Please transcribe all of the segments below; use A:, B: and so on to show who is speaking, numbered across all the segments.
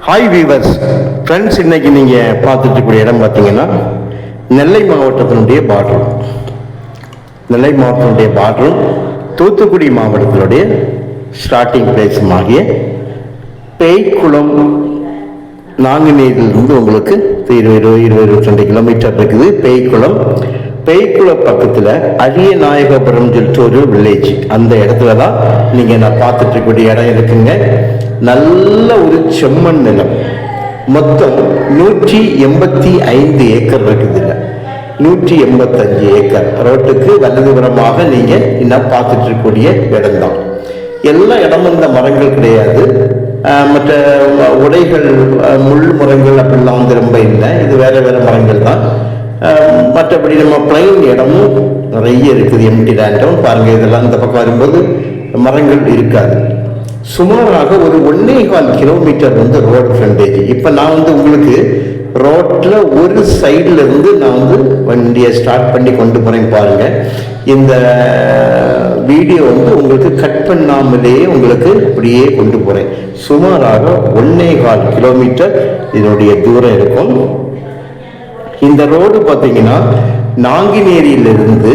A: Hi viewers friends, இன்னைக்கு நீங்கள் பார்த்துட்டு இருக்கக்கூடிய இடம் பார்த்தீங்கன்னா நெல்லை மாவட்டத்தினுடைய பார்டர். நெல்லை மாவட்டத்தினுடைய பார்டரும் தூத்துக்குடி மாவட்டத்தினுடைய ஸ்டார்டிங் பிளேஸும் ஆகிய பேய்க்குளம் நாங்குநேரிலிருந்து உங்களுக்கு 22 கிலோமீட்டர் இருக்குது. பேய்க்குளம் பக்கத்தில் அரியநாயகபுரம் சொல்லிட்டு ஒரு வில்லேஜ், அந்த இடத்துல தான் நீங்கள் நான் பார்த்துட்டு இருக்கக்கூடிய இடம் இருக்குங்க. நல்ல ஒரு செம்மண் நிலம், மொத்தம் 185 ஏக்கர் இருக்குது. இல்லை 185 ஏக்கர் ரோட்டுக்கு வலதுபுறமாக நீங்கள் இன்னும் பார்த்துட்டு இருக்கக்கூடிய இடம் தான். எல்லா இடமும் இந்த மரங்கள் கிடையாது, மற்ற உடைகள் முள் மரங்கள் அப்படிலாம் வந்து ரொம்ப இல்லை. இது வேற வேற மரங்கள் தான். மற்றபடி நம்ம பிளைன் இடமும் நிறைய இருக்குது, எம்டி லேண்டும் பாருங்கள். இதெல்லாம் இந்த பக்கம் வரும்போது மரங்கள் இருக்காது. சுமாராக ஒரு 1.25 கிலோமீட்டர் வந்து ரோடு ஃப்ரண்டேஜ். இப்போ நான் வந்து உங்களுக்கு ரோட்டில் ஒரு சைடில் இருந்து நான் வந்து வண்டியை ஸ்டார்ட் பண்ணி கொண்டு போகிறேன் பாருங்கள். இந்த வீடியோ வந்து உங்களுக்கு கட் பண்ணாமலேயே உங்களுக்கு அப்படியே கொண்டு போகிறேன். சுமாராக 1.25 கிலோமீட்டர் இதனுடைய தூரம் இருக்கும். இந்த ரோடு பார்த்தீங்கன்னா நாங்குநேரியிலிருந்து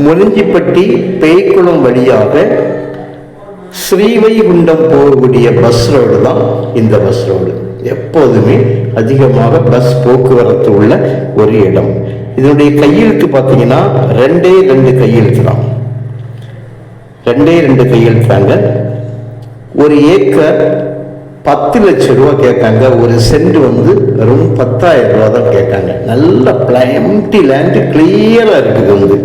A: முனிஞ்சிப்பட்டி பேய்க்குளம் வழியாக ஸ்ரீவைகுண்டம் போகக்கூடிய பஸ் ரோடு தான் இந்த பஸ் ரோடு. எப்போதுமே அதிகமாக பஸ் போக்குவரத்து உள்ள ஒரு இடம். இதனுடைய கையெழுத்து பார்த்தீங்கன்னா 2 கையெழுத்து தான். 2 கையெழுத்து தாங்க. ஒரு ஏக்கர் 10 லட்சம் ரூபா கேட்காங்க. ஒரு சென்ட் வந்து வெறும் 10,000 ரூபா தான் கேட்காங்க. நல்ல எம்டி லேண்டு, கிளியரா இருக்குது. வந்து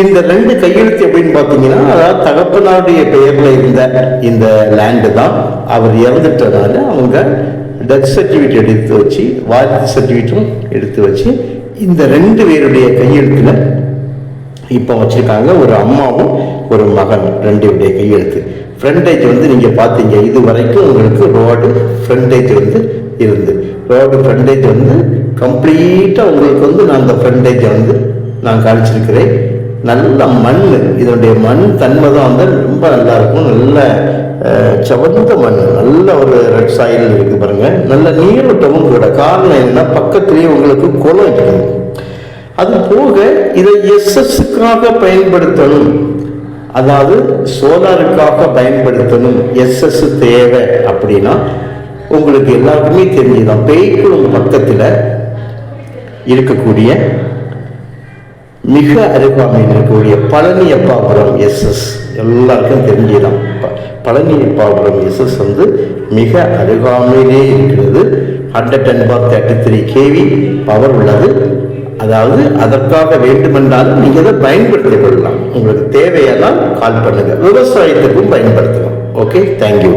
A: இந்த 2 கையெழுத்து எப்படின்னு பார்த்தீங்கன்னா, அதாவது தகப்பனாருடைய பெயர்ல இருந்த இந்த லேண்டு தான். அவர் இறந்துட்டனால அவங்க டெத் சர்டிஃபிகேட் எடுத்து வச்சு, வாரிசு சர்டிஃபிகேட்டும் எடுத்து வச்சு இந்த 2 பேருடைய கையெழுத்துல இப்போ வச்சிருக்காங்க. ஒரு அம்மாவும் ஒரு மகன், 2 கையெழுத்து. ஃப்ரண்டேஜ் வந்து நீங்க பார்த்தீங்க, இது வரைக்கும் உங்களுக்கு ரோடு ஃப்ரண்டேஜ் வந்து இருந்து, ரோடு ஃப்ரண்டேஜ் வந்து கம்ப்ளீட்டா உங்களுக்கு வந்து நான் அந்த ஃப்ரண்டேஜை வந்து நான் காமிச்சிருக்கிறேன். நல்ல மண், இதனுடைய மண் தன்மை தான் வந்து ரொம்ப நல்லா இருக்கும். நல்ல சவந்த மண், நல்ல ஒரு ரெட் சாயில் இருக்கு பாருங்க. நல்ல நீரோட்டமும் கூட. காரணம் என்னன்னா, பக்கத்திலேயே உங்களுக்கு குளம் இருக்குது. அது போக இதை எஸ்எஸ்க்காக பயன்படுத்தணும், அதாவது சோலாருக்காக பயன்படுத்தணும், எஸ்எஸ் தேவை அப்படின்னா உங்களுக்கு எல்லாருக்குமே தெரிஞ்சுதான். பேய்க்குளம் பக்கத்தில் இருக்கக்கூடிய மிக அருகாமையில் இருக்கக்கூடிய பழனியப்பாபுரம் எஸ்எஸ் எல்லாருக்கும் தெரிஞ்சுதான். பழனியப்பாபுரம் எஸ்எஸ் வந்து மிக அருகாமையிலே இருக்கிறது. 110/33 kV பவர் உள்ளது. அதாவது அதற்காக வேண்டுமென்றாலும் நீங்க அதை பயன்படுத்திக் கொள்ளலாம். உங்களுக்கு தேவையெல்லாம் கால் பண்ணுங்க. விவசாயத்துக்கும் பயன்படுத்தலாம். Okay, thank you.